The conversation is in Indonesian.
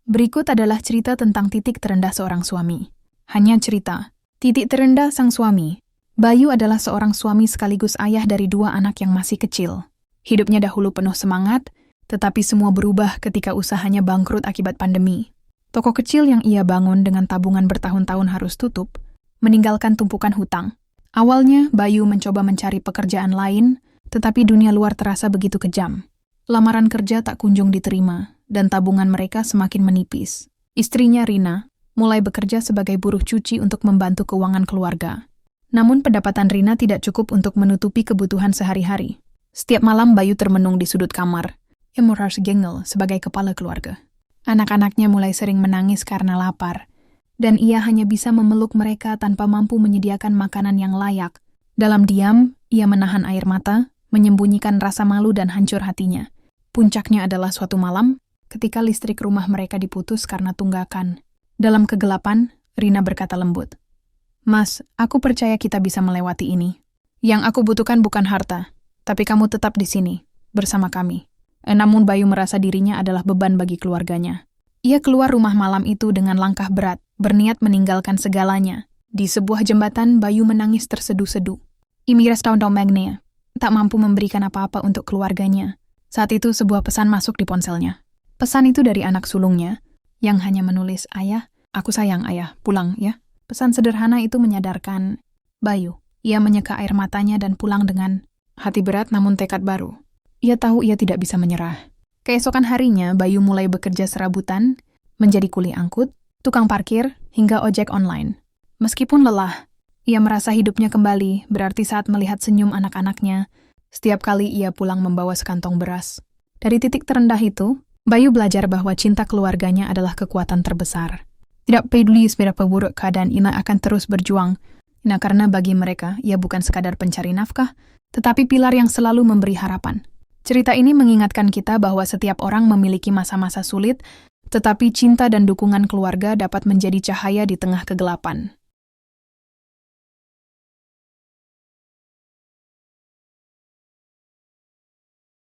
Berikut adalah cerita tentang titik terendah seorang suami. Hanya cerita. Titik terendah sang suami. Bayu adalah seorang suami sekaligus ayah dari 2 anak yang masih kecil. Hidupnya dahulu penuh semangat, tetapi semua berubah ketika usahanya bangkrut akibat pandemi. Toko kecil yang ia bangun dengan tabungan bertahun-tahun harus tutup, meninggalkan tumpukan hutang. Awalnya, Bayu mencoba mencari pekerjaan lain, tetapi dunia luar terasa begitu kejam. Lamaran kerja tak kunjung diterima, dan tabungan mereka semakin menipis. Istrinya, Rina, mulai bekerja sebagai buruh cuci untuk membantu keuangan keluarga. Namun pendapatan Rina tidak cukup untuk menutupi kebutuhan sehari-hari. Setiap malam Bayu termenung di sudut kamar. Ia merasa gengel sebagai kepala keluarga. Anak-anaknya mulai sering menangis karena lapar, dan ia hanya bisa memeluk mereka tanpa mampu menyediakan makanan yang layak. Dalam diam, ia menahan air mata, menyembunyikan rasa malu dan hancur hatinya. Puncaknya adalah suatu malam, ketika listrik rumah mereka diputus karena tunggakan. Dalam kegelapan, Rina berkata lembut, "Mas, aku percaya kita bisa melewati ini. Yang aku butuhkan bukan harta, tapi kamu tetap di sini, bersama kami." Namun Bayu merasa dirinya adalah beban bagi keluarganya. Ia keluar rumah malam itu dengan langkah berat, berniat meninggalkan segalanya. Di sebuah jembatan, Bayu menangis terseduh-seduh. Imiras tahun Magnia, tak mampu memberikan apa-apa untuk keluarganya. Saat itu sebuah pesan masuk di ponselnya. Pesan itu dari anak sulungnya, yang hanya menulis, "Ayah, aku sayang ayah, pulang ya." Pesan sederhana itu menyadarkan Bayu. Ia menyeka air matanya dan pulang dengan hati berat namun tekad baru. Ia tahu ia tidak bisa menyerah. Keesokan harinya, Bayu mulai bekerja serabutan, menjadi kuli angkut, tukang parkir, hingga ojek online. Meskipun lelah, ia merasa hidupnya kembali, berarti saat melihat senyum anak-anaknya, setiap kali ia pulang membawa sekantong beras. Dari titik terendah itu, Bayu belajar bahwa cinta keluarganya adalah kekuatan terbesar. Tidak peduli seberapa buruk keadaan, Ina akan terus berjuang. Karena bagi mereka, ia bukan sekadar pencari nafkah, tetapi pilar yang selalu memberi harapan. Cerita ini mengingatkan kita bahwa setiap orang memiliki masa-masa sulit, tetapi cinta dan dukungan keluarga dapat menjadi cahaya di tengah kegelapan.